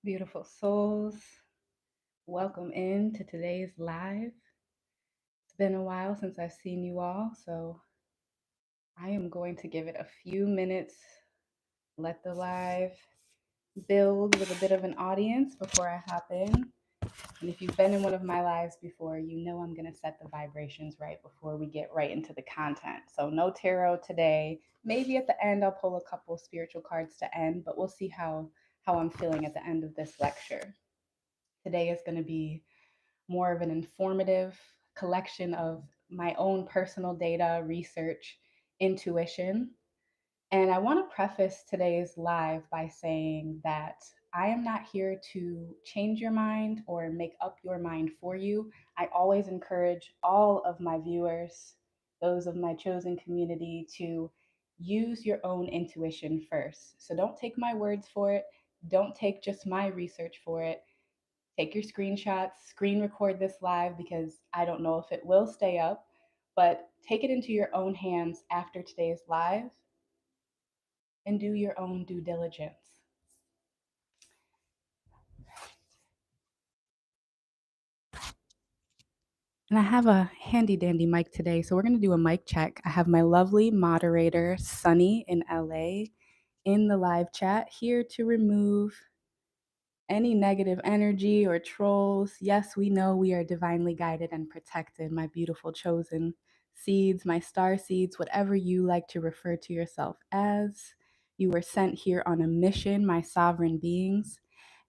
Beautiful souls, welcome in to today's live. It's been a while since I've seen you all, so I am going to give it a few minutes, let the live build with a bit of an audience before I hop in. And if you've been in one of my lives before, you know I'm going to set the vibrations right before we get right into the content. So no tarot today. Maybe at the end I'll pull a couple spiritual cards to end, but we'll see how I'm feeling at the end of this lecture. Today is going to be more of an informative collection of my own personal data, research, intuition. And I want to preface today's live by saying that I am not here to change your mind or make up your mind for you. I always encourage all of my viewers, those of my chosen community, to use your own intuition first. So don't take my words for it. Don't take just my research for it. Take your screenshots, screen record this live because I don't know if it will stay up, but take it into your own hands after today's live and do your own due diligence. And I have a handy dandy mic today, so we're going to do a mic check. I have my lovely moderator, Sunny in LA, in the live chat here to remove any negative energy or trolls. Yes, we know we are divinely guided and protected, my beautiful chosen seeds, my star seeds, whatever you like to refer to yourself as. You were sent here on a mission, my sovereign beings,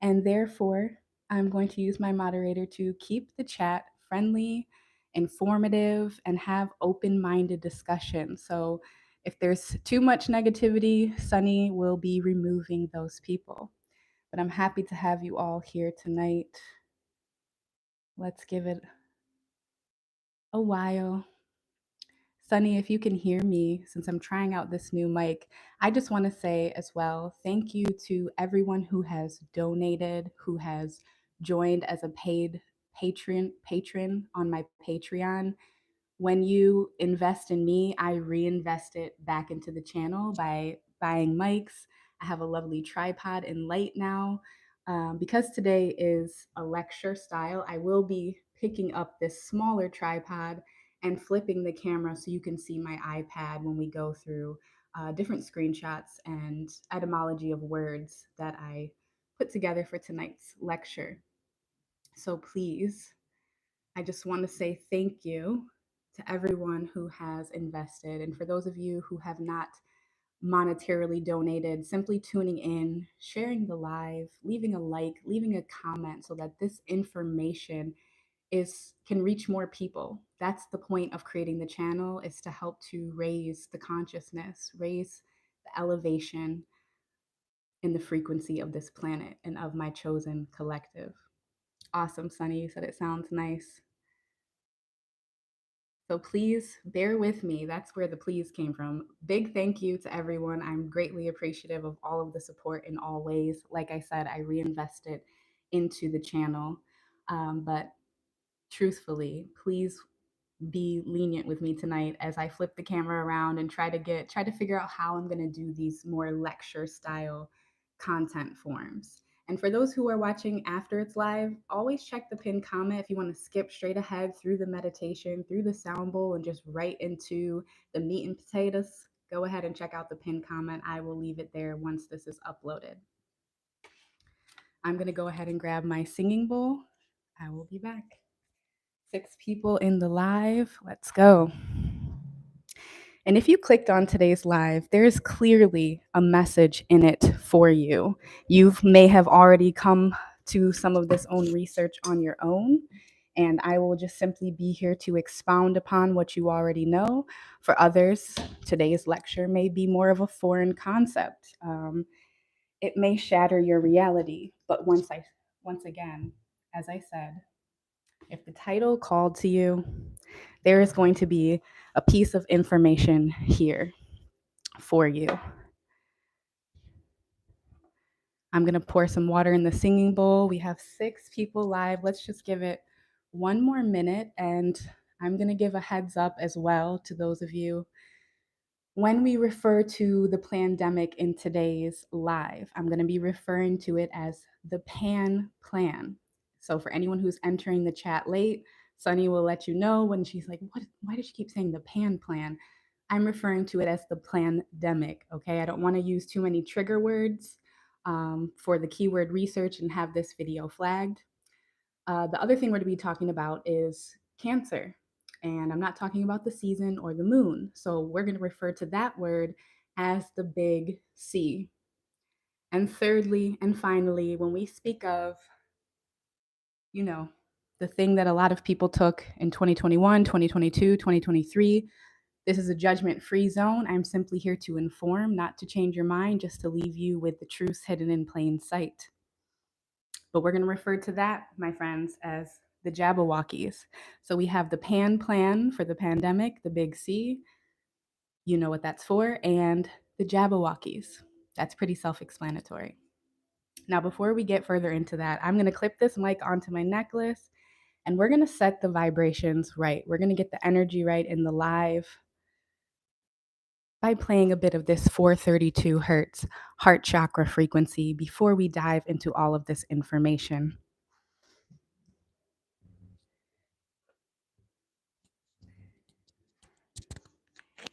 and therefore I'm going to use my moderator to keep the chat friendly, informative, and have open-minded discussion. So if there's too much negativity, Sunny will be removing those people. But I'm happy to have you all here tonight. Let's give it a while. Sunny, if you can hear me, since I'm trying out this new mic, I just want to say as well, thank you to everyone who has donated, who has joined as a paid patron on my Patreon. When you invest in me, I reinvest it back into the channel by buying mics. I have a lovely tripod and light now. Because today is a lecture style, I will be picking up this smaller tripod and flipping the camera so you can see my iPad when we go through different screenshots and etymology of words that I put together for tonight's lecture. So please, I just want to say thank you to everyone who has invested. And for those of you who have not monetarily donated, simply tuning in, sharing the live, leaving a like, leaving a comment so that this information can reach more people. That's the point of creating the channel, is to help to raise the consciousness, raise the elevation in the frequency of this planet and of my chosen collective. Awesome, Sunny. You said it sounds nice. So please bear with me. That's where the please came from. Big thank you to everyone. I'm greatly appreciative of all of the support in all ways. Like I said, I reinvest it into the channel. But truthfully, please be lenient with me tonight as I flip the camera around and try to figure out how I'm going to do these more lecture style content forms. And for those who are watching after it's live, always check the pinned comment if you want to skip straight ahead through the meditation, through the sound bowl, and just right into the meat and potatoes. Go ahead and check out the pinned comment. I will leave it there once this is uploaded. I'm going to go ahead and grab my singing bowl. I will be back. 6 people in the live. Let's go. And if you clicked on today's live, there is clearly a message in it for you. You may have already come to some of this own research on your own, and I will just simply be here to expound upon what you already know. For others, today's lecture may be more of a foreign concept. It may shatter your reality, but once again, as I said, if the title called to you, there is going to be a piece of information here for you. I'm going to pour some water in the singing bowl. We have 6 people live. Let's just give it one more minute, and I'm going to give a heads up as well to those of you When we refer to the pandemic in today's live, I'm going to be referring to it as the pan plan. So for anyone who's entering the chat late, Sunny will let you know when she's like, "What? Why does she keep saying the pan plan?" I'm referring to it as the pandemic. Okay, I don't want to use too many trigger words for the keyword research and have this video flagged. The other thing we're going to be talking about is Cancer. And I'm not talking about the season or the moon. So we're going to refer to that word as the big C. And thirdly and finally, when we speak of, you know, the thing that a lot of people took in 2021, 2022, 2023, this is a judgment free zone. I'm simply here to inform, not to change your mind, just to leave you with the truth hidden in plain sight. But we're going to refer to that, my friends, as the Jabberwockies. So we have the PAN plan for the pandemic, the big C, you know what that's for, and the Jabberwockies. That's pretty self explanatory. Now, before we get further into that, I'm going to clip this mic onto my necklace and we're going to set the vibrations right. We're going to get the energy right in the live by playing a bit of this 432 hertz heart chakra frequency before we dive into all of this information.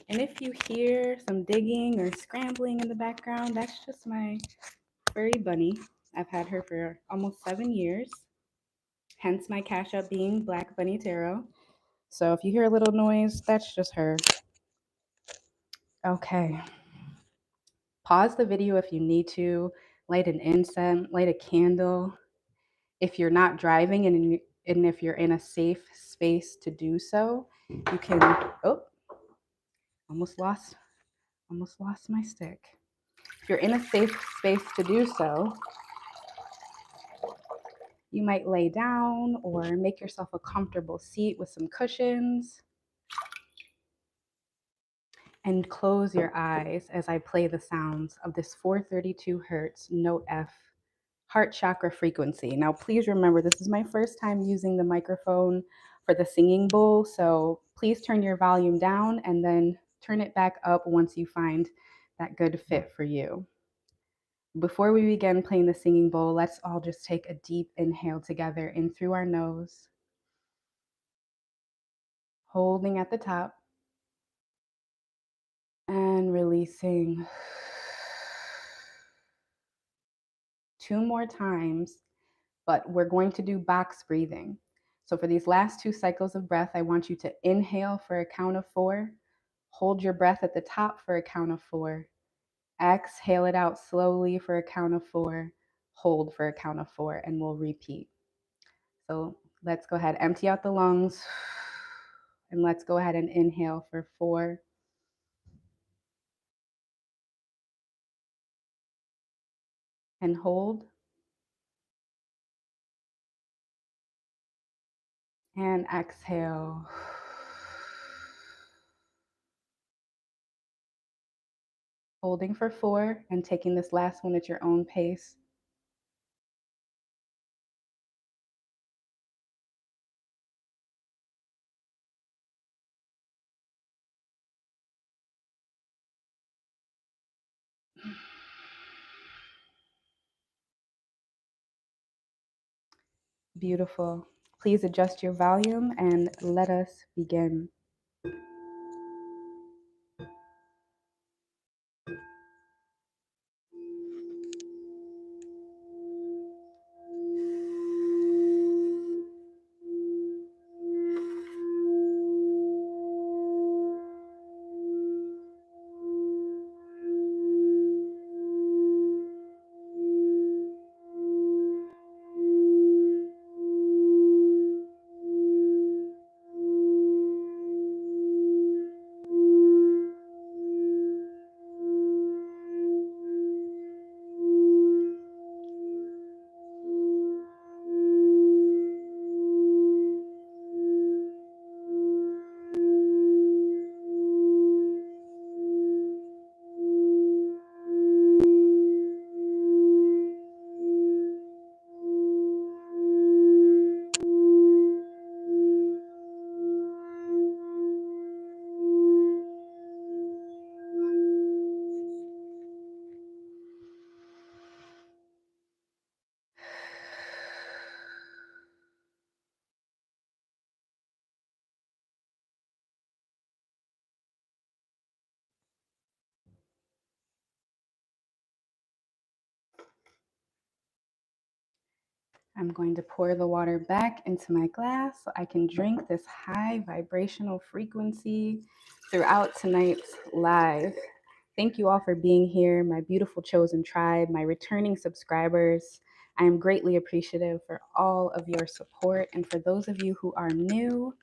And if you hear some digging or scrambling in the background, that's just my furry bunny. I've had her for almost 7 years, hence my CashApp being BlackBunnieTarot. So if you hear a little noise, that's just her. Okay. Pause the video if you need to, light an incense, light a candle. If you're not driving and if you're in a safe space to do so, you can, oh, almost lost my stick. If you're in a safe space to do so, you might lay down or make yourself a comfortable seat with some cushions and close your eyes as I play the sounds of this 432 hertz note F heart chakra frequency. Now, please remember, this is my first time using the microphone for the singing bowl, so please turn your volume down and then turn it back up once you find that good fit for you. Before we begin playing the singing bowl, let's all just take a deep inhale together in through our nose, holding at the top and releasing 2 more times, but we're going to do box breathing. So for these last 2 cycles of breath, I want you to inhale for a count of 4, hold your breath at the top for a count of 4, exhale it out slowly for a count of 4, hold for a count of 4, and we'll repeat. So let's go ahead, empty out the lungs, and let's go ahead and inhale for 4, and hold, and exhale. Holding for 4 and taking this last one at your own pace. Beautiful. Please adjust your volume and let us begin. I'm going to pour the water back into my glass so I can drink this high vibrational frequency throughout tonight's live. Thank you all for being here, my beautiful chosen tribe, my returning subscribers. I am greatly appreciative for all of your support. And for those of you who are new,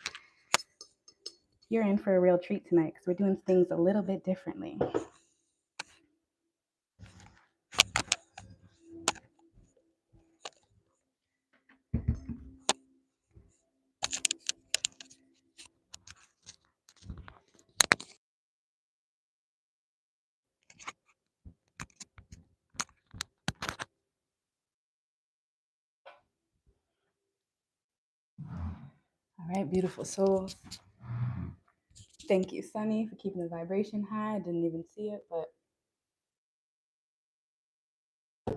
you're in for a real treat tonight because we're doing things a little bit differently. All right, beautiful souls. Thank you, Sunny, for keeping the vibration high. I didn't even see it, but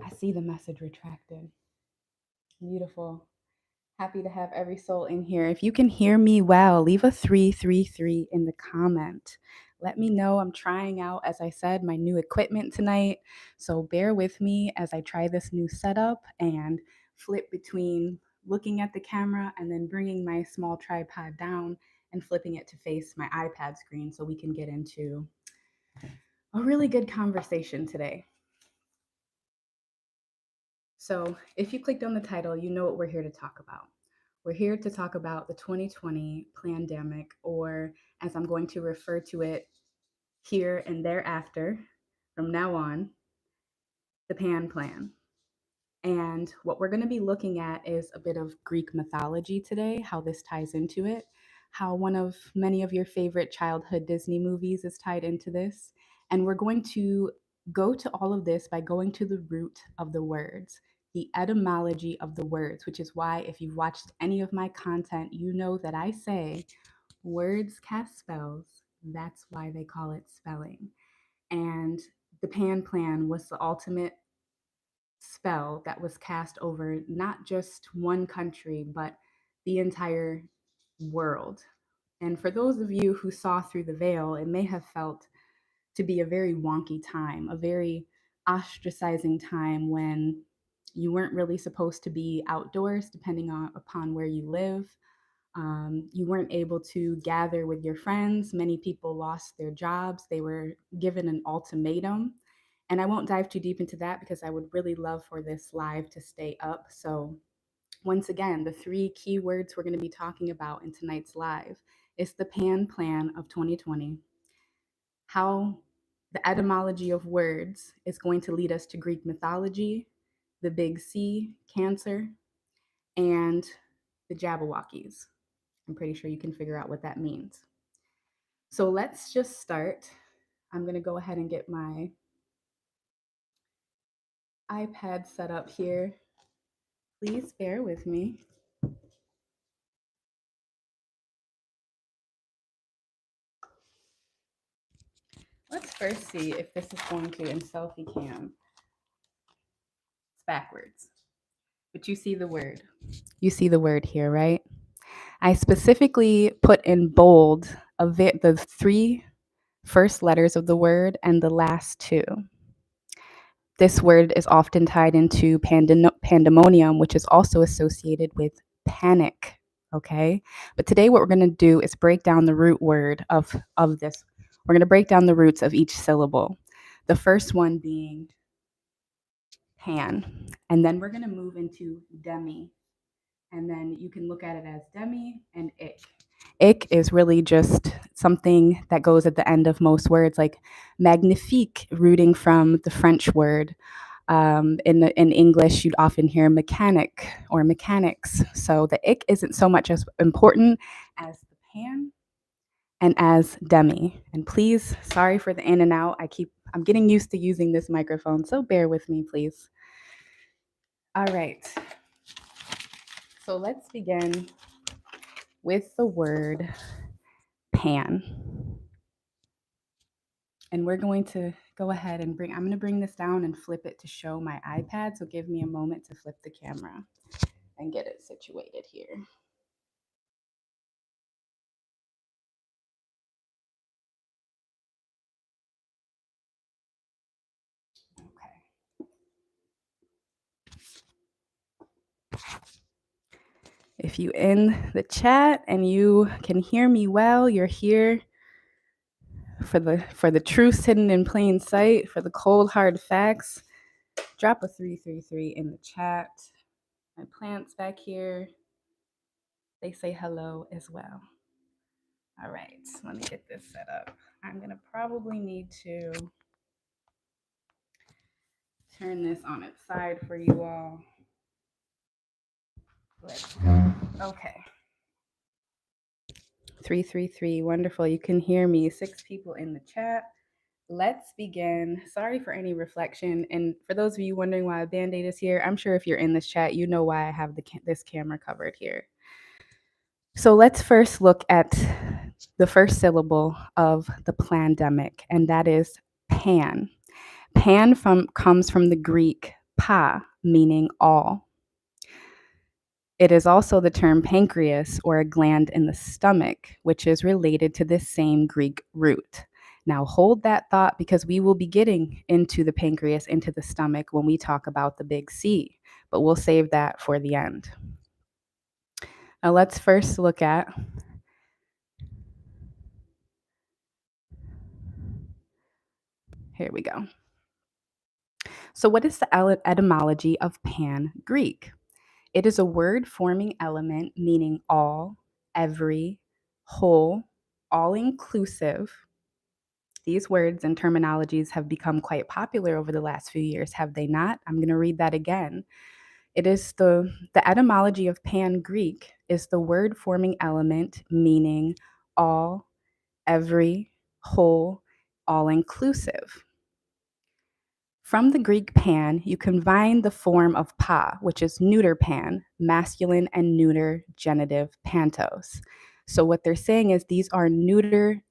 I see the message retracted. Beautiful. Happy to have every soul in here. If you can hear me well, leave a 333 in the comment. Let me know. I'm trying out, as I said, my new equipment tonight. So bear with me as I try this new setup and flip between looking at the camera and then bringing my small tripod down and flipping it to face my iPad screen so we can get into a really good conversation today. So if you clicked on the title, you know what we're here to talk about. We're here to talk about the 2020 pandemic, or as I'm going to refer to it here and thereafter, from now on, the Pan Plan. And what we're going to be looking at is a bit of Greek mythology today, how this ties into it, how one of many of your favorite childhood Disney movies is tied into this. And we're going to go to all of this by going to the root of the words, the etymology of the words, which is why if you've watched any of my content, you know that I say words cast spells. That's why they call it spelling. And the Pan Plan was the ultimate spell that was cast over not just one country, but the entire world. And for those of you who saw through the veil, it may have felt to be a very wonky time, a very ostracizing time when you weren't really supposed to be outdoors, depending upon where you live. You weren't able to gather with your friends. Many people lost their jobs. They were given an ultimatum. And I won't dive too deep into that because I would really love for this live to stay up. So, once again, the three key words we're going to be talking about in tonight's live is the Pan Plan of 2020, how the etymology of words is going to lead us to Greek mythology, the Big C, Cancer, and the Jabberwockies. I'm pretty sure you can figure out what that means. So let's just start. I'm going to go ahead and get my iPad set up here. Please bear with me. Let's first see if this is going to in selfie cam. It's backwards. But you see the word. You see the word here, right? I specifically put in bold the three first letters of the word and the last two. This word is often tied into pandemonium, which is also associated with panic. Okay. But today, what we're going to do is break down the root word of this. We're going to break down the roots of each syllable. The first one being pan. And then we're going to move into demi. And then you can look at it as demi and ik. Ik is really just something that goes at the end of most words, like magnifique, rooting from the French word. In English, you'd often hear mechanic or mechanics. So the ik isn't so much as important as the pan and as demi. And please, sorry for the in and out. I'm getting used to using this microphone, so bear with me, please. All right. So let's begin with the word pan. And we're going to go ahead and I'm going to bring this down and flip it to show my iPad. So give me a moment to flip the camera and get it situated here. Okay. If you in the chat and you can hear me well, you're here for the truths hidden in plain sight, for the cold hard facts. Drop a 333 in the chat. My plants back here, they say hello as well. All right, let me get this set up. I'm gonna probably need to turn this on its side for you all. Let's go. Okay. 333, wonderful. You can hear me. 6 people in the chat. Let's begin. Sorry for any reflection. And for those of you wondering why a Band-Aid is here, I'm sure if you're in this chat, you know why I have this camera covered here. So let's first look at the first syllable of the pandemic, and that is pan. Pan comes from the Greek pa, meaning all. It is also the term pancreas, or a gland in the stomach, which is related to this same Greek root. Now hold that thought, because we will be getting into the pancreas, into the stomach, when we talk about the big C, but we'll save that for the end. Now let's first look at here we go. So what is the etymology of pan Greek? It is a word forming element meaning all, every, whole, all inclusive. These words and terminologies have become quite popular over the last few years, have they not? I'm going to read that again. It is the etymology of pan Greek is the word forming element meaning all, every, whole, all inclusive. From the Greek pan, you combine the form of pa, which is neuter pan, masculine and neuter genitive pantos. So what they're saying is these are neuter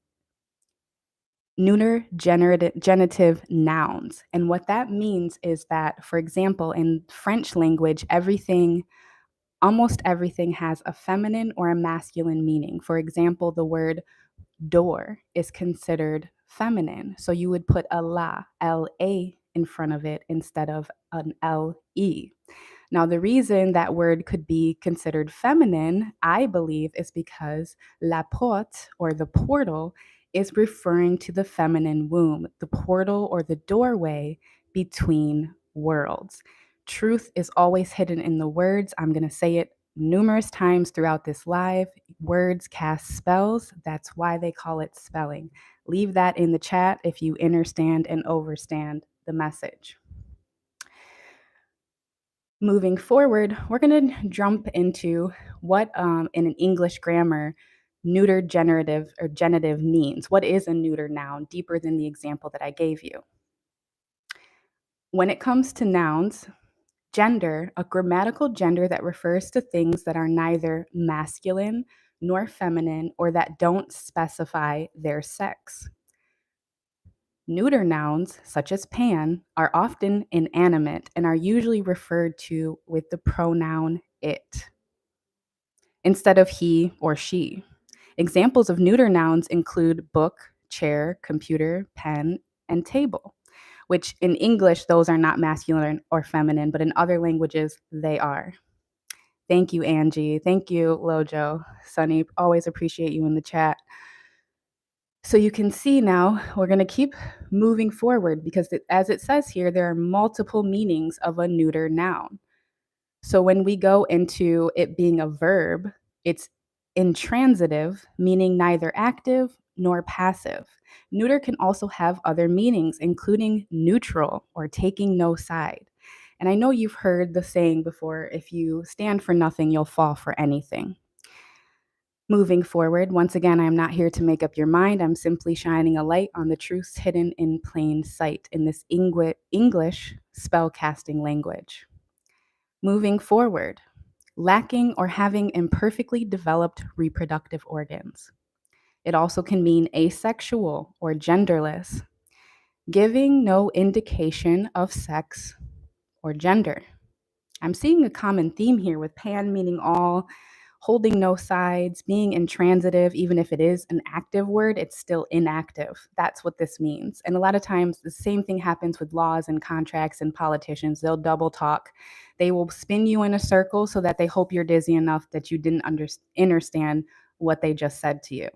genitive nouns. And what that means is that, for example, in French language, almost everything has a feminine or a masculine meaning. For example, the word door is considered feminine. So you would put a la, L-A, in front of it instead of an L-E. Now, the reason that word could be considered feminine, I believe, is because la porte, or the portal, is referring to the feminine womb, the portal or the doorway between worlds. Truth is always hidden in the words. I'm going to say it numerous times throughout this live. Words cast spells. That's why they call it spelling. Leave that in the chat if you understand and overstand the message. Moving forward, we're going to jump into what in an English grammar neuter generative or genitive means. What is a neuter noun, deeper than the example that I gave you? When it comes to nouns, gender, a grammatical gender that refers to things that are neither masculine nor feminine, or that don't specify their sex. Neuter nouns, such as pan, are often inanimate and are usually referred to with the pronoun it instead of he or she. Examples of neuter nouns include book, chair, computer, pen, and table, which in English, those are not masculine or feminine, but in other languages, they are. Thank you, Angie. Thank you, Lojo. Sunny, always appreciate you in the chat. So you can see now, we're going to keep moving forward because as it says here, there are multiple meanings of a neuter noun. So when we go into it being a verb, it's intransitive, meaning neither active nor passive. Neuter can also have other meanings, including neutral or taking no side. And I know you've heard the saying before, if you stand for nothing, you'll fall for anything. Moving forward, once again, I'm not here to make up your mind. I'm simply shining a light on the truths hidden in plain sight in this English spellcasting language. Moving forward, lacking or having imperfectly developed reproductive organs. It also can mean asexual or genderless, giving no indication of sex or gender. I'm seeing a common theme here with pan meaning all, holding no sides, being intransitive, even if it is an active word, it's still inactive. That's what this means. And a lot of times, the same thing happens with laws and contracts and politicians. They'll double talk. They will spin you in a circle so that they hope you're dizzy enough that you didn't understand what they just said to you.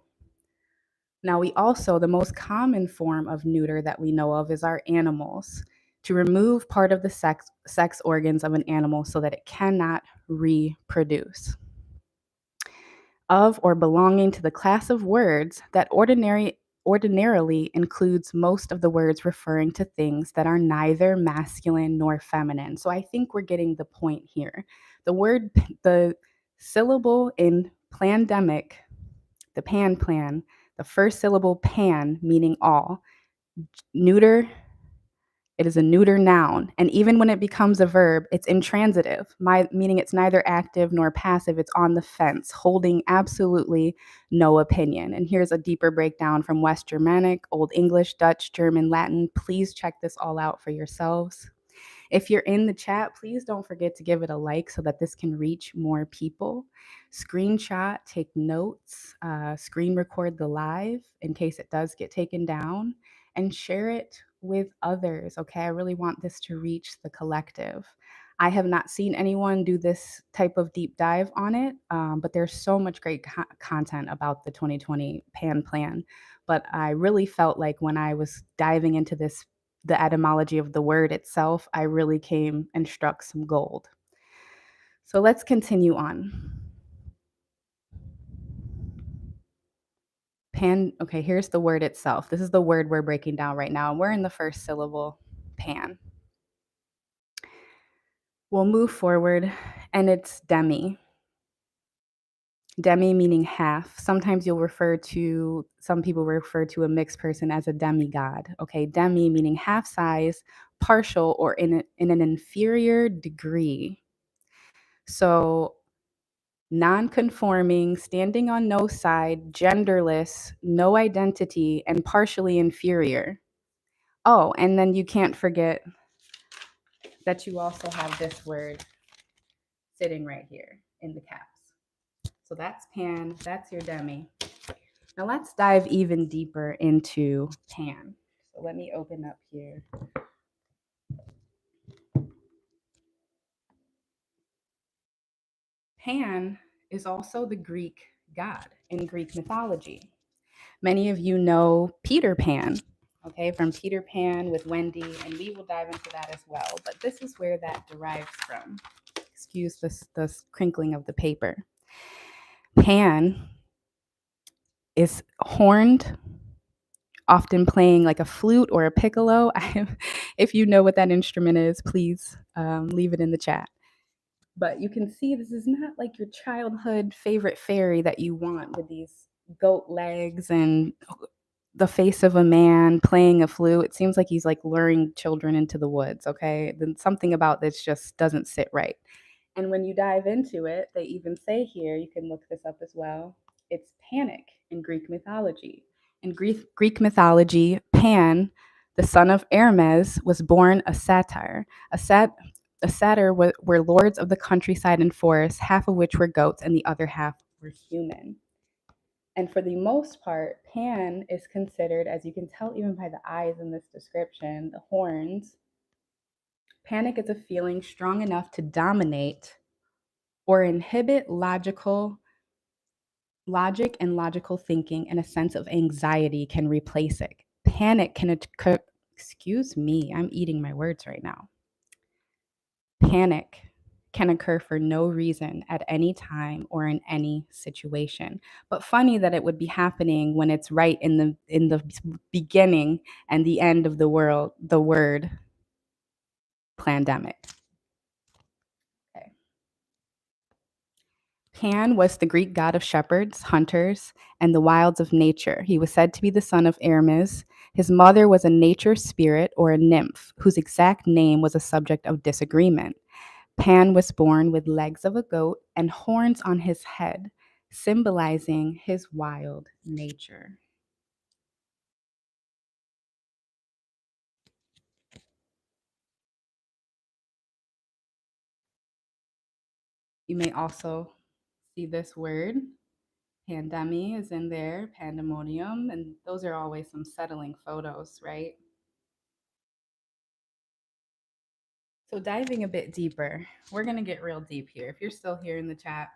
Now, we also, the most common form of neuter that we know of is our animals, to remove part of the sex organs of an animal so that it cannot reproduce. Of or belonging to the class of words that ordinarily includes most of the words referring to things that are neither masculine nor feminine. So I think we're getting the point here. The syllable in pandemic, the plan, the first syllable pan, meaning all, neuter, it is a neuter noun. And even when it becomes a verb, it's intransitive, meaning it's neither active nor passive. It's on the fence, holding absolutely no opinion. And here's a deeper breakdown from West Germanic, Old English, Dutch, German, Latin. Please check this all out for yourselves. If you're in the chat, please don't forget to give it a like so that this can reach more people. Screenshot, take notes, screen record the live in case it does get taken down, and share it with others. Okay, I really want this to reach the collective. I have not seen anyone do this type of deep dive on it, but there's so much great content about the 2020 PAN plan. But I really felt like when I was diving into this, the etymology of the word itself, I really came and struck some gold. So let's continue on. Pan, okay, here's the word itself. This is the word we're breaking down right now, and we're in the first syllable, pan. We'll move forward, and it's demi. Demi meaning half. Sometimes some people refer to a mixed person as a demigod. Okay, demi meaning half size, partial, or in an inferior degree. So non-conforming, standing on no side, genderless, no identity, and partially inferior. Oh, and then you can't forget that you also have this word sitting right here in the caps. So that's pan, that's your demi. Now let's dive even deeper into pan. So let me open up here. Pan is also the Greek god in Greek mythology. Many of you know Peter Pan, okay, from Peter Pan with Wendy, and we will dive into that as well. But this is where that derives from. Excuse this crinkling of the paper. Pan is horned, often playing like a flute or a piccolo. If you know what that instrument is, please leave it in the chat. But you can see this is not like your childhood favorite fairy that you want with these goat legs and the face of a man playing a flute. It seems like he's like luring children into the woods, okay? Then something about this just doesn't sit right. And when you dive into it, they even say here, you can look this up as well, it's Panic in Greek mythology. In Greek mythology, Pan, the son of Hermes, was born a satyr. A satyr were lords of the countryside and forest, half of which were goats and the other half were human. And for the most part, Pan is considered, as you can tell even by the eyes in this description, the horns, panic is a feeling strong enough to dominate or inhibit logic and logical thinking, and a sense of anxiety can replace it. Panic can occur, excuse me, I'm eating my words right now. Panic can occur for no reason at any time or in any situation. But funny that it would be happening when it's right in the beginning and the end of the word pandemic. Okay. Pan was the Greek god of shepherds, hunters, and the wilds of nature. He was said to be the son of Hermes. His mother was a nature spirit or a nymph, whose exact name was a subject of disagreement. Pan was born with legs of a goat and horns on his head, symbolizing his wild nature. You may also See this word? Pandemi is in there, pandemonium, and those are always some settling photos, right? So diving a bit deeper, we're going to get real deep here. If you're still here in the chat,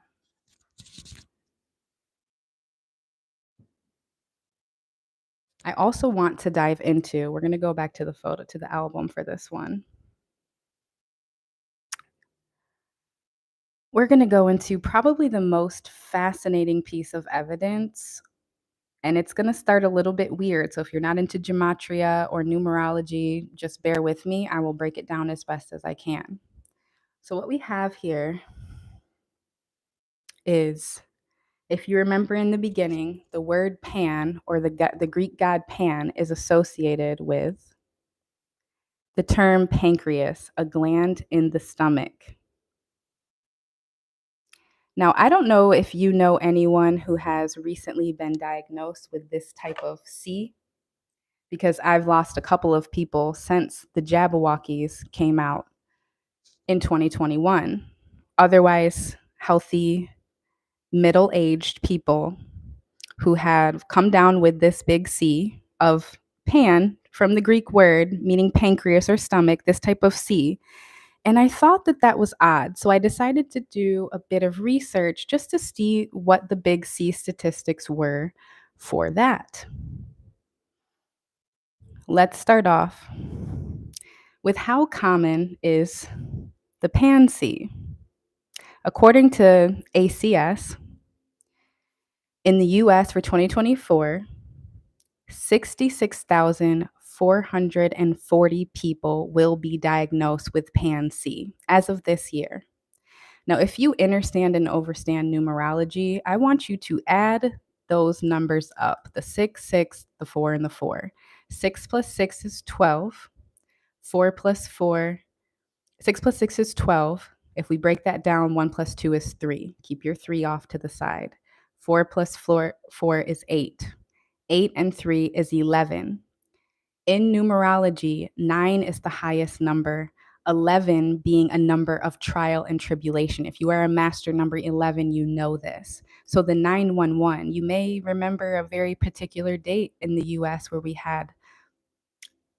I also want to dive into, we're going to go back to the photo, to the album for this one. We're going to go into probably the most fascinating piece of evidence, and it's going to start a little bit weird. So if you're not into gematria or numerology, just bear with me. I will break it down as best as I can. So what we have here is, if you remember in the beginning, the word pan, or the Greek god Pan, is associated with the term pancreas, a gland in the stomach. Now, I don't know if you know anyone who has recently been diagnosed with this type of C, because I've lost a couple of people since the Jabberwockies came out in 2021. Otherwise, healthy, middle-aged people who have come down with this big C of pan, from the Greek word meaning pancreas or stomach, this type of C. And I thought that that was odd. So I decided to do a bit of research just to see what the big C statistics were for that. Let's start off with how common is the pan C. According to ACS, in the US for 2024, 66,440 people will be diagnosed with pan C as of this year. Now, if you understand and overstand numerology, I want you to add those numbers up, the 6, 6, the 4, and the 4. 6 plus 6 is 12. 4 plus 4, 6 plus 6 is 12. If we break that down, 1 plus 2 is 3. Keep your 3 off to the side. 4 plus 4 is 8. 8 and 3 is 11. In numerology, 9 is the highest number, 11 being a number of trial and tribulation. If you are a master number 11, you know this. So the 911, you may remember a very particular date in the US where we had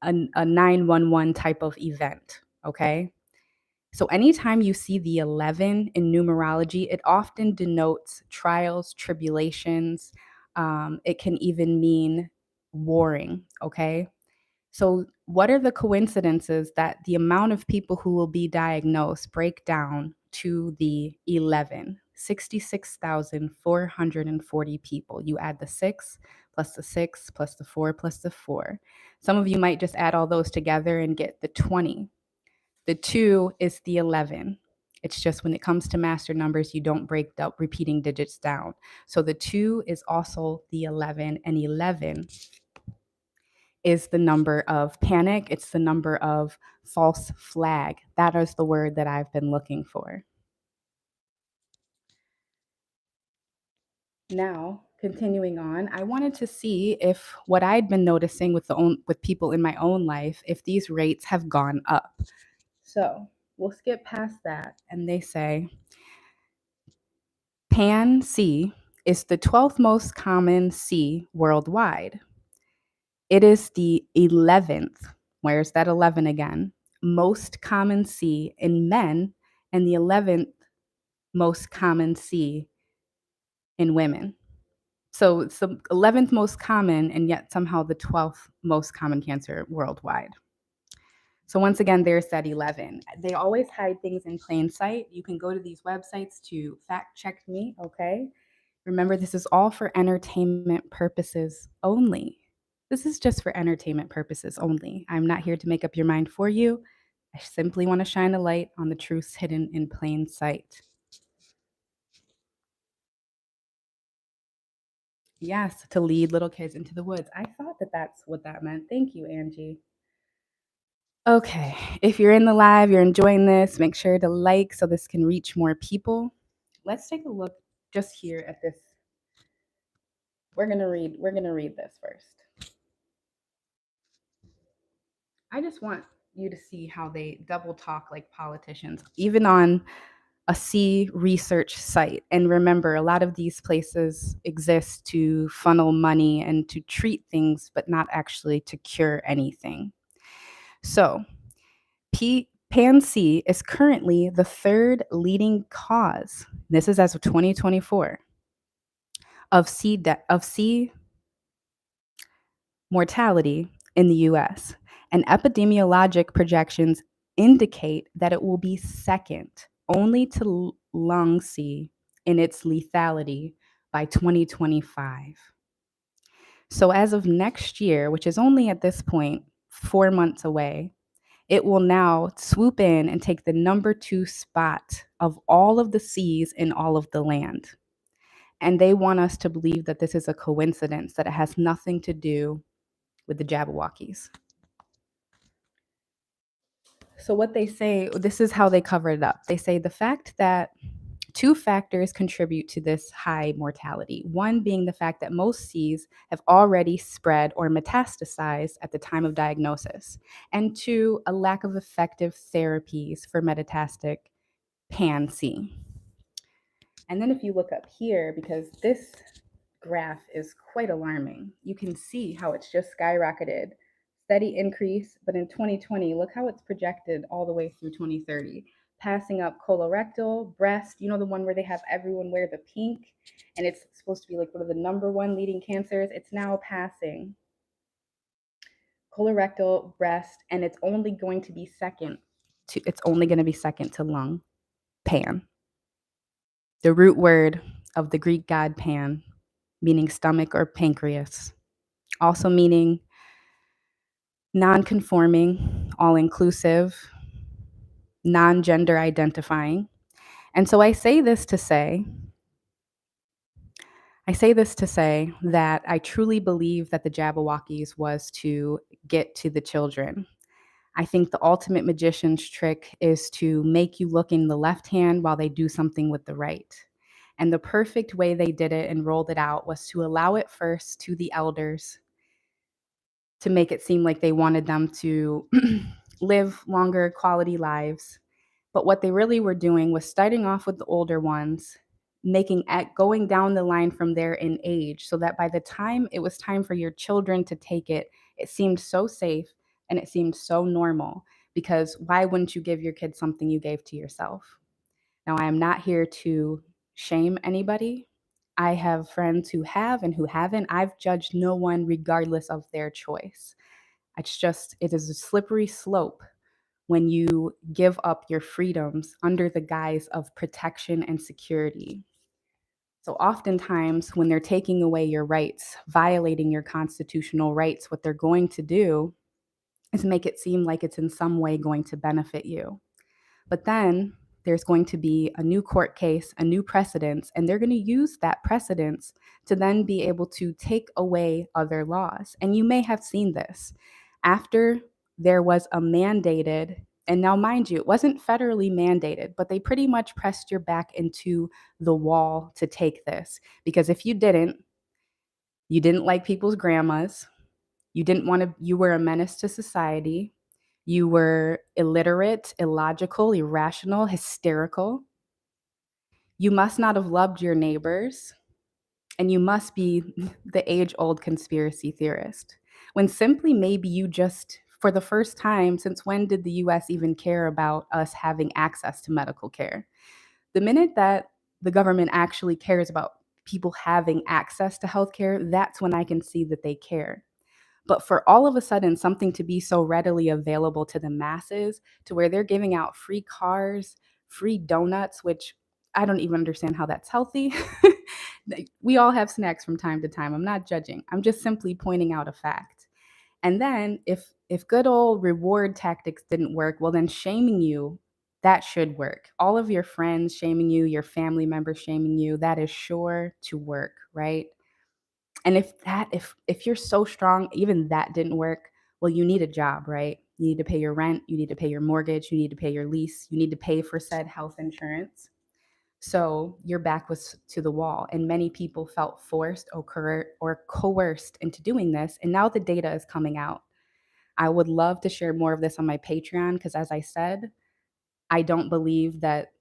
a 911 type of event, okay? So anytime you see the 11 in numerology, it often denotes trials, tribulations. It can even mean warring, okay? So, what are the coincidences that the amount of people who will be diagnosed break down to the 11? 66,440 people. You add the 6 plus the 6 plus the 4 plus the 4. Some of you might just add all those together and get the 20. The 2 is the 11. It's just when it comes to master numbers, you don't break the repeating digits down. So the 2 is also the 11, and 11 is the number of panic. It's the number of false flag. That is the word that I've been looking for. Now, continuing on, I wanted to see if what I'd been noticing with people in my own life, if these rates have gone up. So we'll skip past that, and they say Pan C is the 12th most common C worldwide. It is the 11th, where's that 11 again? Most common C in men, and the 11th most common C in women. So it's the 11th most common, and yet somehow the 12th most common cancer worldwide. So once again, there's that 11. They always hide things in plain sight. You can go to these websites to fact check me, okay? Remember, this is all for entertainment purposes only. This is just for entertainment purposes only. I'm not here to make up your mind for you. I simply want to shine a light on the truths hidden in plain sight. Yes, to lead little kids into the woods. I thought that that's what that meant. Thank you, Angie. Okay, if you're in the live, you're enjoying this, make sure to like so this can reach more people. Let's take a look just here at this. We're gonna read this first. I just want you to see how they double talk like politicians, even on a sea research site. And remember, a lot of these places exist to funnel money and to treat things, but not actually to cure anything. So, Pan-C is currently the third leading cause, this is as of 2024, of sea mortality in the US. And epidemiologic projections indicate that it will be second only to lung sea in its lethality by 2025. So, as of next year, which is only at this point 4 months away, it will now swoop in and take the number 2 spot of all of the seas in all of the land. And they want us to believe that this is a coincidence, that it has nothing to do with the Jabberwockies. So, what they say, this is how they cover it up. They say the fact that two factors contribute to this high mortality. One being the fact that most seas have already spread or metastasized at the time of diagnosis. And two, a lack of effective therapies for metastatic Pan-C. And then if you look up here, because this graph is quite alarming, you can see how it's just skyrocketed. Steady increase, but in 2020, look how it's projected all the way through 2030. Passing up colorectal, breast, you know, the one where they have everyone wear the pink, and it's supposed to be like one of the number one leading cancers. It's now passing colorectal, breast, and it's only going to be second to lung, Pan. The root word of the Greek god Pan, meaning stomach or pancreas, also meaning non-conforming, all-inclusive, non-gender identifying. And so I say this to say that I truly believe that the Jabberwockies was to get to the children. I think the ultimate magician's trick is to make you look in the left hand while they do something with the right. And the perfect way they did it and rolled it out was to allow it first to the elders to make it seem like they wanted them to live longer quality lives. But what they really were doing was starting off with the older ones, going down the line from there in age, so that by the time it was time for your children to take it, it seemed so safe and it seemed so normal. Because why wouldn't you give your kids something you gave to yourself? Now, I am not here to shame anybody. I have friends who have and who haven't. I've judged no one regardless of their choice. It is a slippery slope when you give up your freedoms under the guise of protection and security. So, oftentimes, when they're taking away your rights, violating your constitutional rights, what they're going to do is make it seem like it's in some way going to benefit you. But then there's going to be a new court case, a new precedence, and they're going to use that precedence to then be able to take away other laws. And you may have seen this after there was a mandated, and now mind you, it wasn't federally mandated, but they pretty much pressed your back into the wall to take this. Because if you didn't like people's grandmas, you were a menace to society, you were illiterate, illogical, irrational, hysterical. You must not have loved your neighbors, and you must be the age-old conspiracy theorist. When simply maybe you just, for the first time, since when did the US even care about us having access to medical care? The minute that the government actually cares about people having access to healthcare, that's when I can see that they care. But for all of a sudden, something to be so readily available to the masses, to where they're giving out free cars, free donuts, which I don't even understand how that's healthy. We all have snacks from time to time. I'm not judging. I'm just simply pointing out a fact. And then if good old reward tactics didn't work, well then shaming you, that should work. All of your friends shaming you, your family members shaming you, that is sure to work, right? And if you're so strong, even that didn't work, well, you need a job, right? You need to pay your rent, you need to pay your mortgage, you need to pay your lease, you need to pay for said health insurance. So your back was to the wall, and many people felt forced or coerced into doing this. And now the data is coming out. I would love to share more of this on my Patreon because, as I said, I don't believe that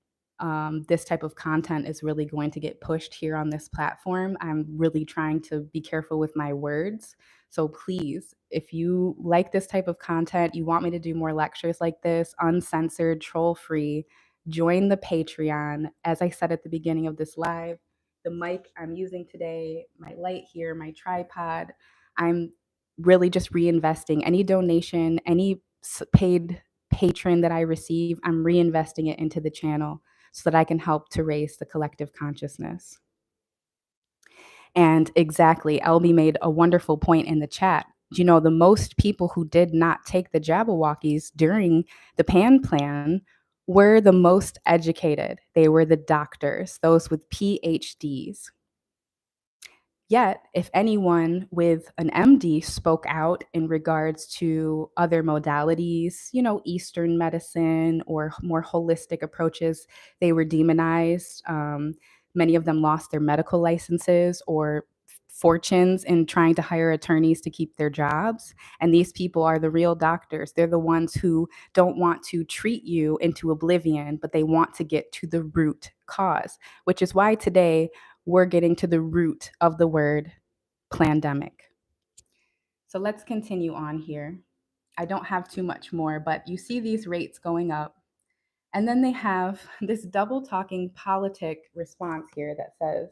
this type of content is really going to get pushed here on this platform. I'm really trying to be careful with my words. So please, if you like this type of content, you want me to do more lectures like this, uncensored, troll free, join the Patreon. As I said at the beginning of this live, the mic I'm using today, my light here, my tripod, I'm really just reinvesting any donation, any paid patron that I receive, I'm reinvesting it into the channel so that I can help to raise the collective consciousness. And exactly, Elby made a wonderful point in the chat. You know, the most people who did not take the Jabberwockies during the Pan Plan were the most educated. They were the doctors, those with PhDs. Yet, if anyone with an MD spoke out in regards to other modalities, you know, Eastern medicine or more holistic approaches, they were demonized. Many of them lost their medical licenses or fortunes in trying to hire attorneys to keep their jobs. And these people are the real doctors. They're the ones who don't want to treat you into oblivion, but they want to get to the root cause, which is why today we're getting to the root of the word pandemic. So let's continue on here. I don't have too much more, but you see these rates going up. And then they have this double talking politic response here that says,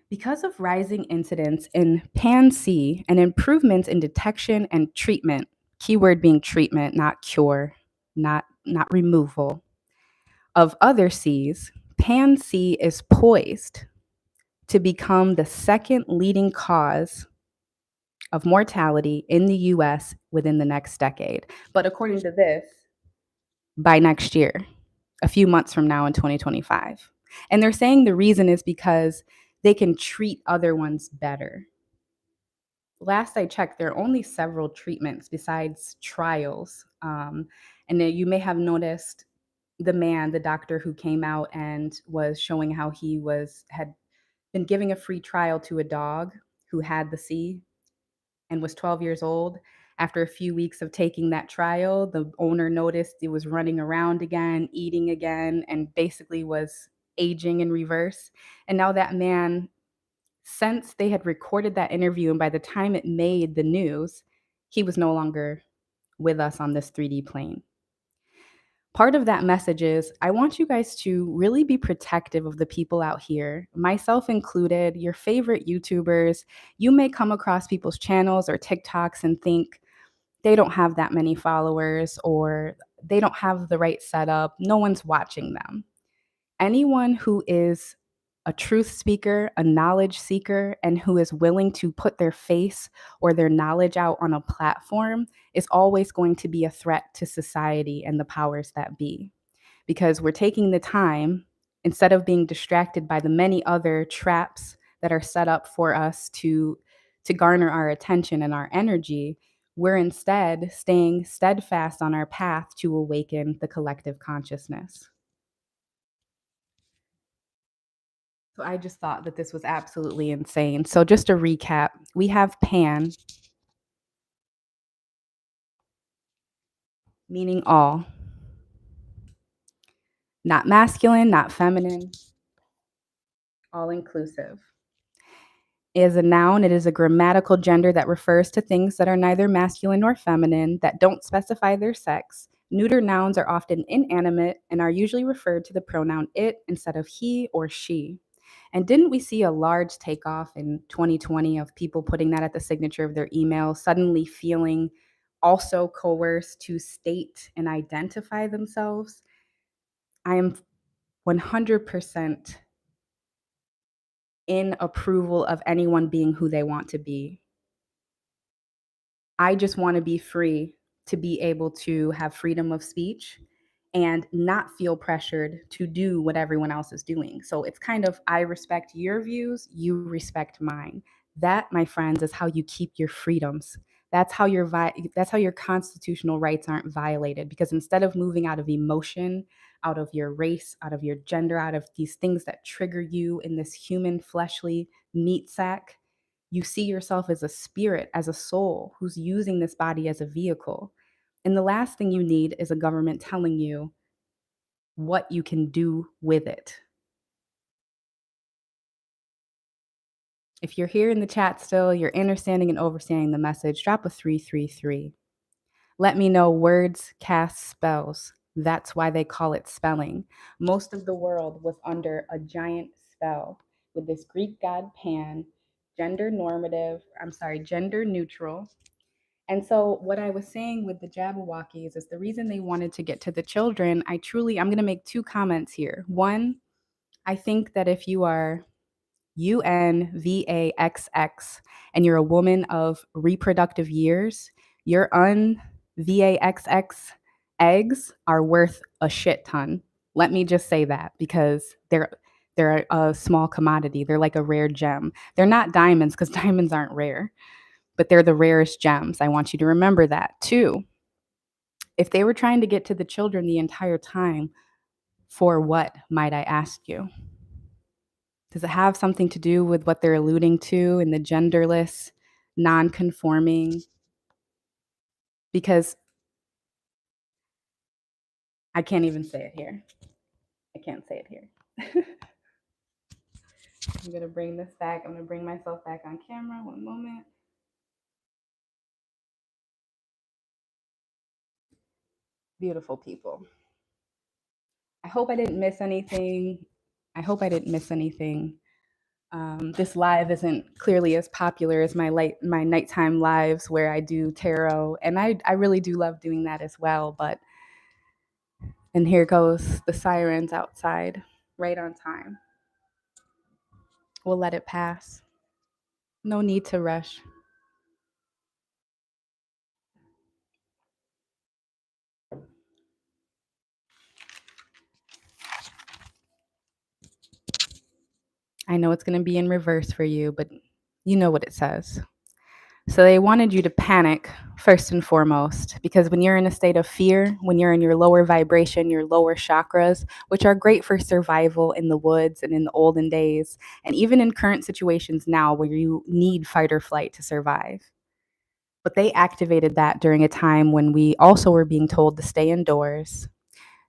because of rising incidents in Pan-C and improvements in detection and treatment, keyword being treatment, not cure, not removal, of other Cs, Pan-C is poised to become the second leading cause of mortality in the US within the next decade. But according to this, by next year, a few months from now in 2025. And they're saying the reason is because they can treat other ones better. Last I checked, there are only several treatments besides trials. And then you may have noticed the doctor who came out and was showing how he had been giving a free trial to a dog who had the C and was 12 years old. After a few weeks of taking that trial, the owner noticed it was running around again, eating again, and basically was aging in reverse. And now that man, since they had recorded that interview, and by the time it made the news, he was no longer with us on this 3D plane. Part of that message is I want you guys to really be protective of the people out here, myself included, your favorite YouTubers. You may come across people's channels or TikToks and think they don't have that many followers or they don't have the right setup. No one's watching them. Anyone who is a truth speaker, a knowledge seeker, and who is willing to put their face or their knowledge out on a platform is always going to be a threat to society and the powers that be. Because we're taking the time, instead of being distracted by the many other traps that are set up for us to garner our attention and our energy, we're instead staying steadfast on our path to awaken the collective consciousness. So I just thought that this was absolutely insane. So just to recap, we have Pan, meaning all, not masculine, not feminine, all inclusive. It is a noun, it is a grammatical gender that refers to things that are neither masculine nor feminine, that don't specify their sex. Neuter nouns are often inanimate and are usually referred to the pronoun it instead of he or she. And didn't we see a large takeoff in 2020 of people putting that at the signature of their email, suddenly feeling also coerced to state and identify themselves? I am 100% in approval of anyone being who they want to be. I just want to be free to be able to have freedom of speech and not feel pressured to do what everyone else is doing. So it's kind of, I respect your views, you respect mine. That, my friends, is how you keep your freedoms. That's how your constitutional rights aren't violated, because instead of moving out of emotion, out of your race, out of your gender, out of these things that trigger you in this human fleshly meat sack, you see yourself as a spirit, as a soul who's using this body as a vehicle. And the last thing you need is a government telling you what you can do with it. If you're here in the chat still, you're understanding and overstanding the message, drop a 333. Let me know words cast spells. That's why they call it spelling. Most of the world was under a giant spell with this Greek god Pan, gender neutral. And so, what I was saying with the Jabberwockies is the reason they wanted to get to the children. I'm going to make two comments here. One, I think that if you are UNVAXX and you're a woman of reproductive years, your UNVAXX eggs are worth a shit ton. Let me just say that because they're a small commodity. They're like a rare gem. They're not diamonds because diamonds aren't rare, but they're the rarest gems. I want you to remember that. Two, if they were trying to get to the children the entire time, for what, might I ask you? Does it have something to do with what they're alluding to in the genderless, non-conforming? Because I can't even say it here. I can't say it here. I'm going to bring this back. I'm going to bring myself back on camera. One moment. Beautiful people. I hope I didn't miss anything. This live isn't clearly as popular as my nighttime lives where I do tarot, and I really do love doing that as well. And here goes the sirens outside, right on time. We'll let it pass. No need to rush. I know it's going to be in reverse for you, but you know what it says. So they wanted you to panic first and foremost, because when you're in a state of fear, when you're in your lower vibration, your lower chakras, which are great for survival in the woods and in the olden days, and even in current situations now where you need fight or flight to survive. But they activated that during a time when we also were being told to stay indoors,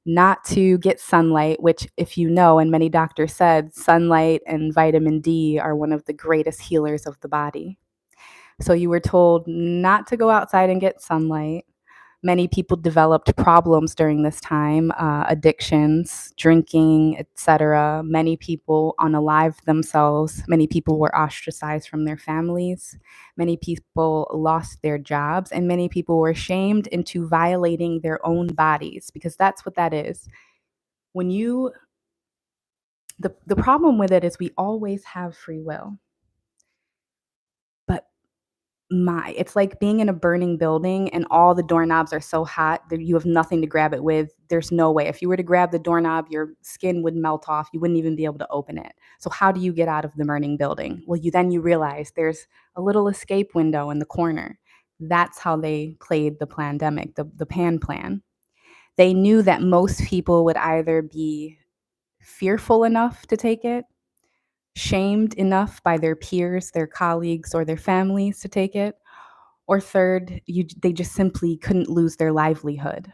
not to get sunlight, which, if you know, and many doctors said, sunlight and vitamin D are one of the greatest healers of the body. So you were told not to go outside and get sunlight. Many people developed problems during this time, addictions, drinking, etc. Many people unalived themselves. Many people were ostracized from their families. Many people lost their jobs, and many people were shamed into violating their own bodies, because that's what that is. When you the problem with it is we always have free will. But it's like being in a burning building and all the doorknobs are so hot that you have nothing to grab it with. There's no way. If you were to grab the doorknob, your skin would melt off. You wouldn't even be able to open it. So how do you get out of the burning building? Well, you realize there's a little escape window in the corner. That's how they played the pandemic, the pan plan. They knew that most people would either be fearful enough to take it, shamed enough by their peers, their colleagues, or their families to take it, or third, they just simply couldn't lose their livelihood.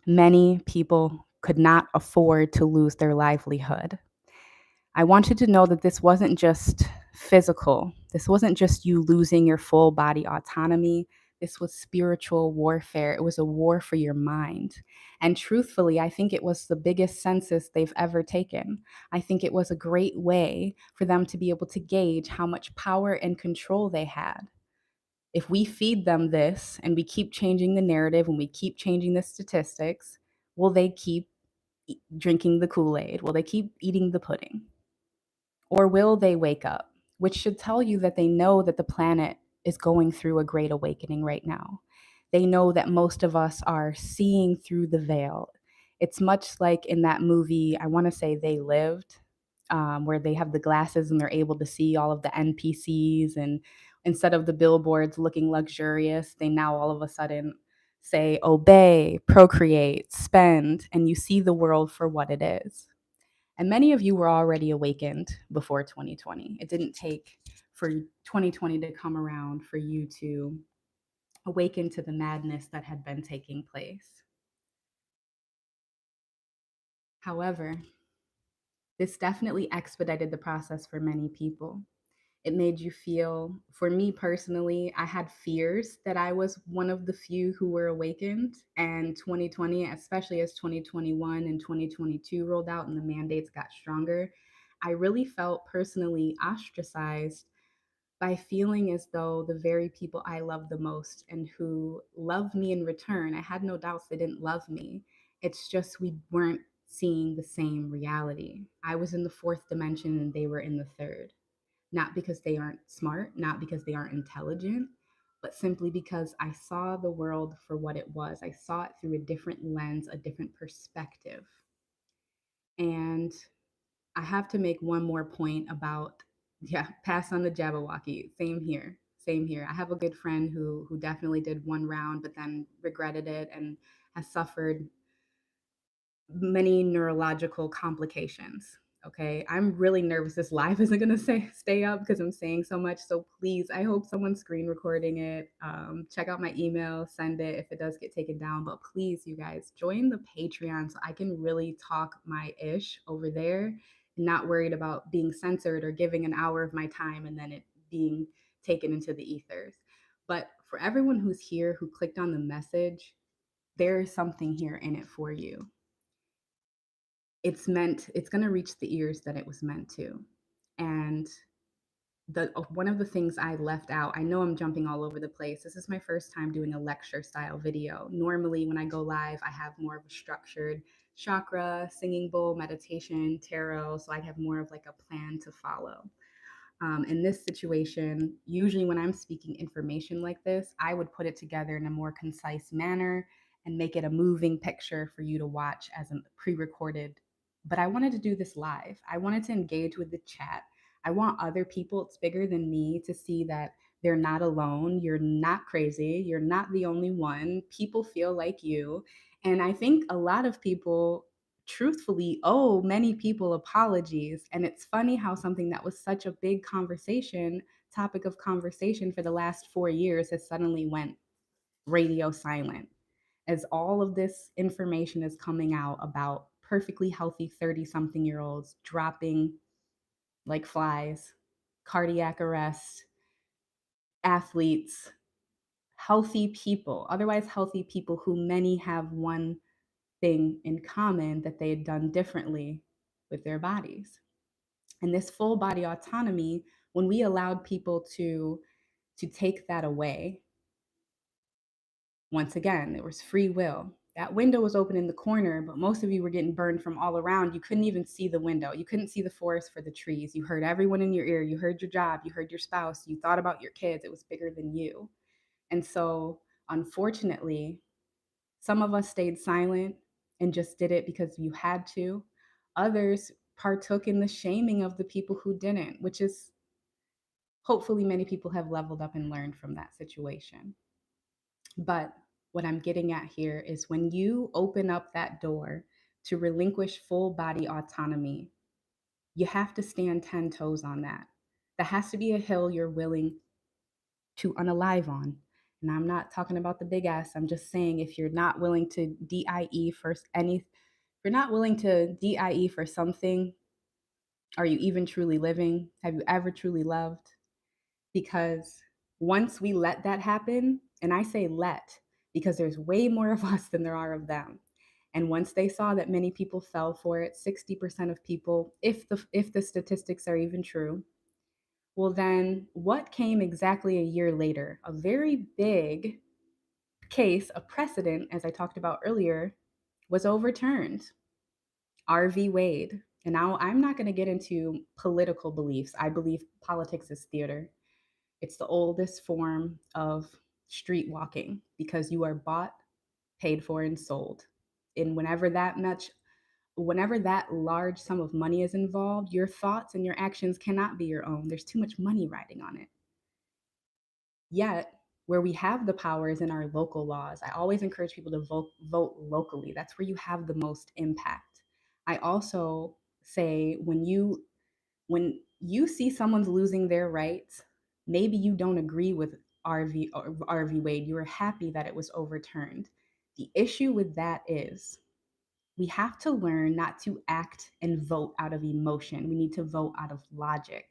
Many people could not afford to lose their livelihood. I want you to know that this wasn't just physical. This wasn't just you losing your full body autonomy. This was spiritual warfare. It was a war for your mind. And truthfully, I think it was the biggest census they've ever taken. I think it was a great way for them to be able to gauge how much power and control they had. If we feed them this and we keep changing the narrative and we keep changing the statistics, will they keep drinking the Kool-Aid? Will they keep eating the pudding? Or will they wake up? Which should tell you that they know that the planet is going through a great awakening right now. They know that most of us are seeing through the veil. It's much like in that movie, I want to say They Lived, where they have the glasses and they're able to see all of the NPCs. And instead of the billboards looking luxurious, they now all of a sudden say, obey, procreate, spend, and you see the world for what it is. And many of you were already awakened before 2020. It didn't take for 2020 to come around for you to awaken to the madness that had been taking place. However, this definitely expedited the process for many people. It made you feel, for me personally, I had fears that I was one of the few who were awakened. And 2020, especially as 2021 and 2022 rolled out and the mandates got stronger, I really felt personally ostracized by feeling as though the very people I love the most and who loved me in return, I had no doubts they didn't love me. It's just we weren't seeing the same reality. I was in the fourth dimension and they were in the third. Not because they aren't smart, not because they aren't intelligent, but simply because I saw the world for what it was. I saw it through a different lens, a different perspective. And I have to make one more point about, yeah, pass on the Jabberwocky. Same here. Same here. I have a good friend who definitely did one round, but then regretted it and has suffered many neurological complications. Okay, I'm really nervous this live isn't going to stay up because I'm saying so much. So please, I hope someone's screen recording it. Check out my email, send it if it does get taken down. But please, you guys, join the Patreon so I can really talk my ish over there and not worried about being censored or giving an hour of my time and then it being taken into the ethers. But for everyone who's here who clicked on the message, there is something here in it for you. It's going to reach the ears that it was meant to. And the one of the things I left out, I know I'm jumping all over the place. This is my first time doing a lecture style video. Normally when I go live, I have more of a structured chakra, singing bowl, meditation, tarot, so I have more of like a plan to follow. In this situation, usually when I'm speaking information like this, I would put it together in a more concise manner and make it a moving picture for you to watch as a pre recorded. But I wanted to do this live. I wanted to engage with the chat. I want other people, it's bigger than me, to see that they're not alone. You're not crazy. You're not the only one. People feel like you. And I think a lot of people truthfully owe many people apologies. And it's funny how something that was such a big topic of conversation for the last 4 years has suddenly went radio silent as all of this information is coming out about perfectly healthy 30 something year olds dropping like flies, cardiac arrest, athletes, healthy people, otherwise healthy people who many have one thing in common that they had done differently with their bodies. And this full body autonomy, when we allowed people to take that away, once again, there was free will. That window was open in the corner, but most of you were getting burned from all around. You couldn't even see the window. You couldn't see the forest for the trees. You heard everyone in your ear. You heard your job. You heard your spouse. You thought about your kids. It was bigger than you. And so, unfortunately, some of us stayed silent and just did it because you had to. Others partook in the shaming of the people who didn't, which is hopefully many people have leveled up and learned from that situation. But what I'm getting at here is when you open up that door to relinquish full body autonomy, you have to stand 10 toes on that. That has to be a hill you're willing to unalive on. And I'm not talking about the big ass. I'm just saying if you're not willing to DIE for if you're not willing to DIE for something, are you even truly living? Have you ever truly loved? Because once we let that happen, and I say let because there's way more of us than there are of them. And once they saw that many people fell for it, 60% of people, if the statistics are even true, well then what came exactly a year later? A very big case, a precedent, as I talked about earlier, was overturned. R.V. Wade. And now I'm not going to get into political beliefs. I believe politics is theater. It's the oldest form of street walking because you are bought, paid for, and sold. And whenever that large sum of money is involved, your thoughts and your actions cannot be your own. There's too much money riding on it. Yet, where we have the power is in our local laws. I always encourage people to vote locally. That's where you have the most impact. I also say when you see someone's losing their rights, maybe you don't agree with RV Wade. You were happy that it was overturned. The issue with that is we have to learn not to act and vote out of emotion. We need to vote out of logic.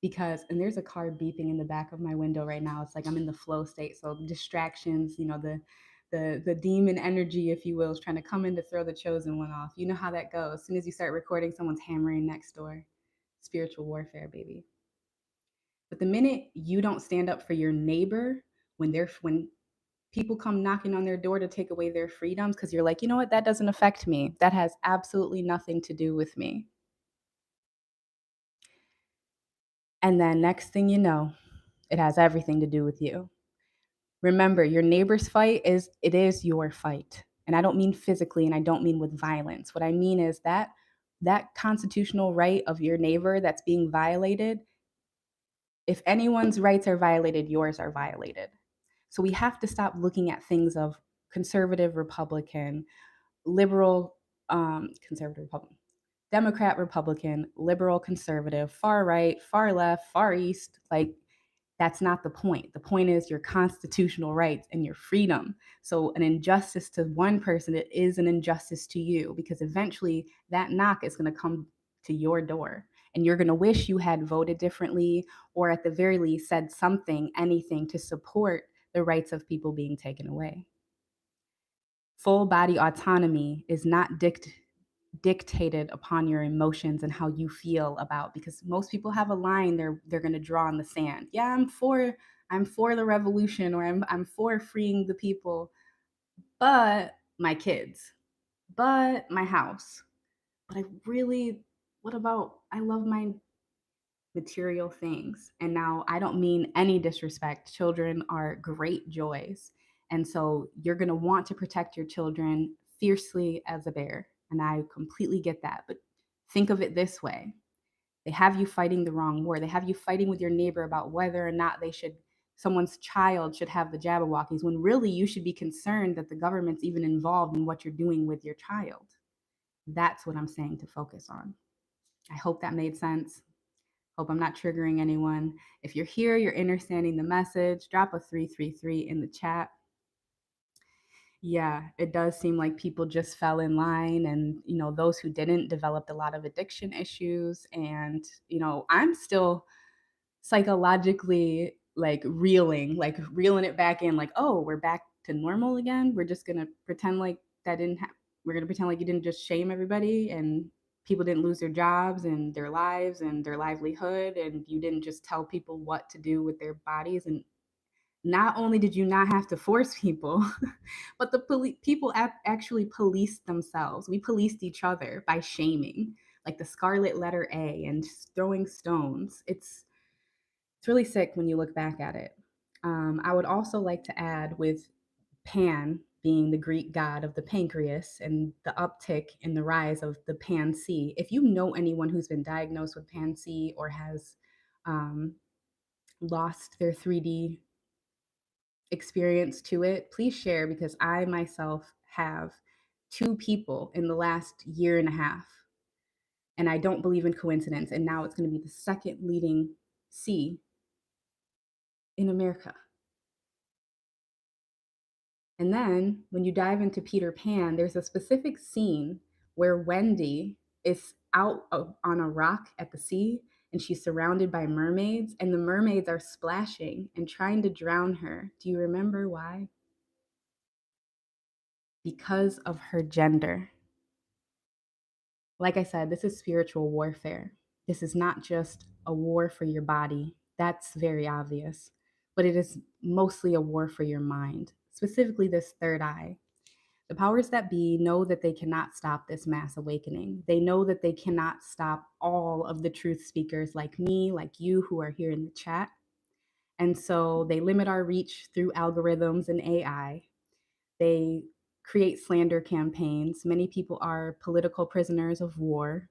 Because, and there's a car beeping in the back of my window right now. It's like I'm in the flow state. So distractions, the demon energy, if you will, is trying to come in to throw the chosen one off. You know how that goes. As soon as you start recording, someone's hammering next door. Spiritual warfare, baby. But the minute you don't stand up for your neighbor when people come knocking on their door to take away their freedoms, because you're like, you know what, that doesn't affect me. That has absolutely nothing to do with me. And then next thing you know, it has everything to do with you. Remember, your neighbor's fight is your fight. And I don't mean physically and I don't mean with violence. What I mean is that constitutional right of your neighbor that's being violated, if anyone's rights are violated, yours are violated. So we have to stop looking at things of conservative Republican, liberal conservative Republican, Democrat Republican, liberal conservative, far right, far left, far east. Like, that's not the point. The point is your constitutional rights and your freedom. So an injustice to one person, it is an injustice to you, because eventually that knock is going to come to your door and you're going to wish you had voted differently, or at the very least said something, anything to support the rights of people being taken away. Full body autonomy is not dictated upon your emotions and how you feel about, because most people have a line they're going to draw in the sand. Yeah, I'm for the revolution, or I'm for freeing the people, but my kids, but my house, but I really, what about, I love my material things. And now I don't mean any disrespect. Children are great joys. And so you're going to want to protect your children fiercely as a bear. And I completely get that. But think of it this way: they have you fighting the wrong war. They have you fighting with your neighbor about whether or not someone's child should have the Jabberwockies, when really you should be concerned that the government's even involved in what you're doing with your child. That's what I'm saying to focus on. I hope that made sense. Hope I'm not triggering anyone. If you're here, you're understanding the message, drop a 333 in the chat. Yeah, it does seem like people just fell in line, and those who didn't developed a lot of addiction issues. And I'm still psychologically reeling it back in, like, oh, we're back to normal again. We're just gonna pretend like that didn't happen. We're gonna pretend like you didn't just shame everybody, and people didn't lose their jobs and their lives and their livelihood, and you didn't just tell people what to do with their bodies. And not only did you not have to force people, but the people actually policed themselves. We policed each other by shaming, like the scarlet letter A, and throwing stones. It's really sick when you look back at it. I would also like to add, with Pan being the Greek god of the pancreas and the uptick in the rise of the Pan-C, if you know anyone who's been diagnosed with Pan-C or has lost their 3D experience to it, please share, because I myself have two people in the last year and a half, and I don't believe in coincidence. And now it's going to be the second leading C in America. And then when you dive into Peter Pan, there's a specific scene where Wendy is out on a rock at the sea, and she's surrounded by mermaids, and the mermaids are splashing and trying to drown her. Do you remember why? Because of her gender. Like I said, this is spiritual warfare. This is not just a war for your body. That's very obvious. But it is mostly a war for your mind, specifically this third eye. The powers that be know that they cannot stop this mass awakening. They know that they cannot stop all of the truth speakers like me, like you, who are here in the chat. And so they limit our reach through algorithms and AI. They create slander campaigns. Many people are political prisoners of war.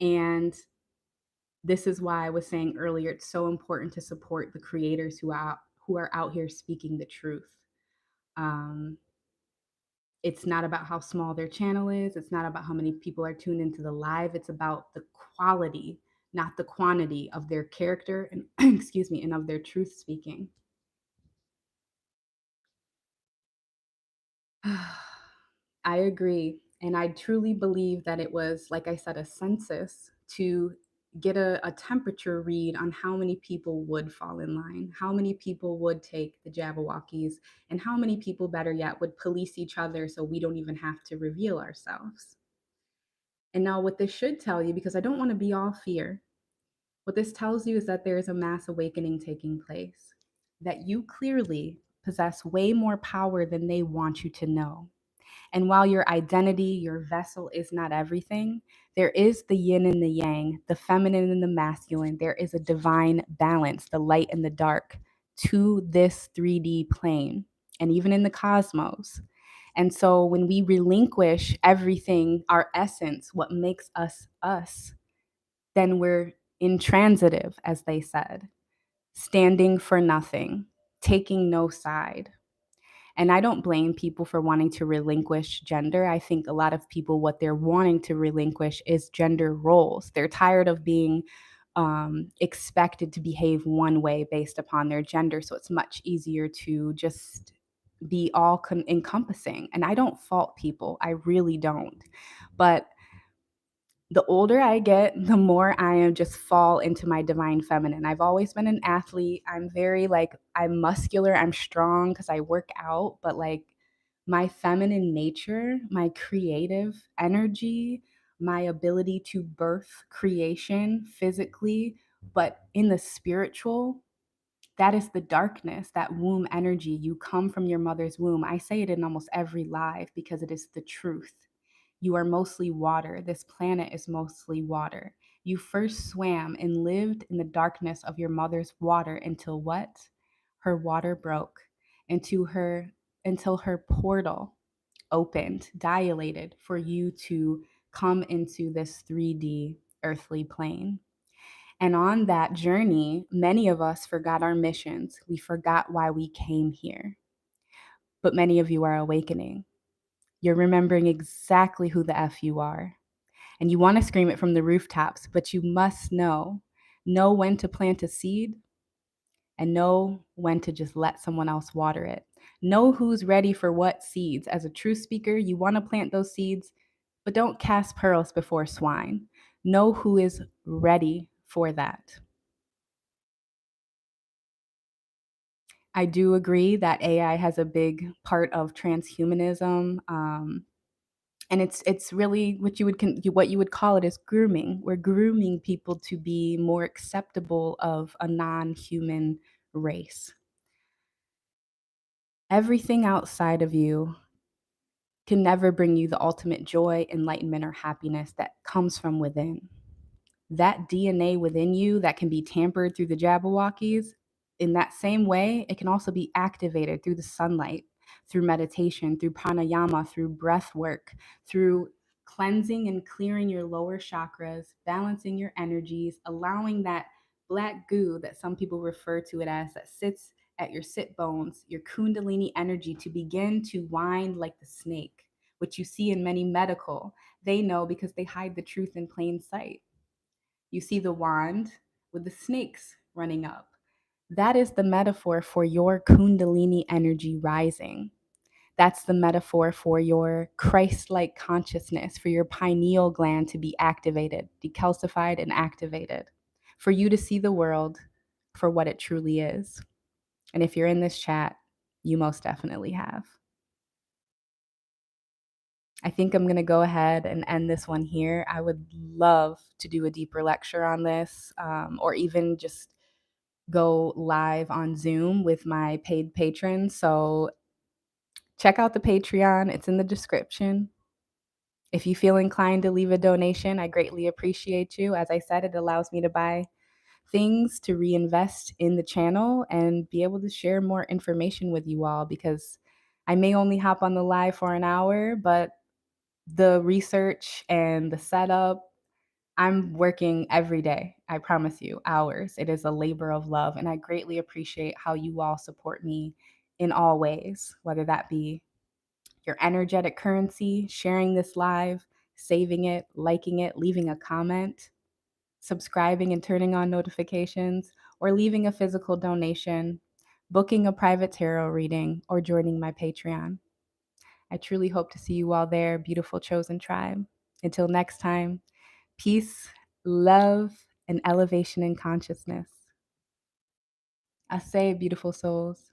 And this is why I was saying earlier, it's so important to support the creators who are out here speaking the truth. It's not about how small their channel is. It's not about how many people are tuned into the live. It's about the quality, not the quantity of their character and excuse me, and of their truth speaking. I agree. And I truly believe that it was, like I said, a census to get a temperature read on how many people would fall in line, how many people would take the Jabberwockies, and how many people, better yet, would police each other so we don't even have to reveal ourselves. And now, what this should tell you, because I don't want to be all fear, what this tells you is that there is a mass awakening taking place, that you clearly possess way more power than they want you to know. And while your identity, your vessel is not everything, there is the yin and the yang, the feminine and the masculine. There is a divine balance, the light and the dark, to this 3D plane and even in the cosmos. And so when we relinquish everything, our essence, what makes us us, then we're intransitive, as they said, standing for nothing, taking no side. And I don't blame people for wanting to relinquish gender. I think a lot of people, what they're wanting to relinquish is gender roles. They're tired of being expected to behave one way based upon their gender. So it's much easier to just be all encompassing. And I don't fault people, I really don't. But the older I get, the more I am just fall into my divine feminine. I've always been an athlete. I'm very like, I'm muscular, I'm strong because I work out, but like my feminine nature, my creative energy, my ability to birth creation physically, but in the spiritual, that is the darkness, that womb energy. You come from your mother's womb. I say it in almost every live because it is the truth. You are mostly water. This planet is mostly water. You first swam and lived in the darkness of your mother's water until what? Her water broke into her until her portal opened, dilated for you to come into this 3D earthly plane. And on that journey, many of us forgot our missions. We forgot why we came here. But many of you are awakening. You're remembering exactly who the F you are. And you want to scream it from the rooftops, but you must know when to plant a seed and know when to just let someone else water it. Know who's ready for what seeds. As a true speaker, you want to plant those seeds, but don't cast pearls before swine. Know who is ready for that. I do agree that AI has a big part of transhumanism. And it's really what you would call it is grooming. We're grooming people to be more acceptable of a non-human race. Everything outside of you can never bring you the ultimate joy, enlightenment, or happiness that comes from within. That DNA within you that can be tampered through the Jabberwockies, in that same way, it can also be activated through the sunlight, through meditation, through pranayama, through breath work, through cleansing and clearing your lower chakras, balancing your energies, allowing that black goo that some people refer to it as that sits at your sit bones, your kundalini energy to begin to wind like the snake, which you see in many medical. They know because they hide the truth in plain sight. You see the wand with the snakes running up. That is the metaphor for your Kundalini energy rising. That's the metaphor for your Christ like consciousness, for your pineal gland to be activated, decalcified, and activated, for you to see the world for what it truly is. And if you're in this chat, you most definitely have. I think I'm going to go ahead and end this one here. I would love to do a deeper lecture on this, or even just go live on Zoom with my paid patrons. So check out the Patreon, it's in the description. If you feel inclined to leave a donation, I greatly appreciate you. As I said, it allows me to buy things to reinvest in the channel and be able to share more information with you all, because I may only hop on the live for an hour, but the research and the setup, I'm working every day. I promise you, hours. It is a labor of love. And I greatly appreciate how you all support me in all ways, whether that be your energetic currency, sharing this live, saving it, liking it, leaving a comment. subscribing and turning on notifications, or leaving a physical donation, booking a private tarot reading, or joining my Patreon. I truly hope to see you all there, beautiful chosen tribe. Until next time, peace, love, and elevation in consciousness. I say, beautiful souls.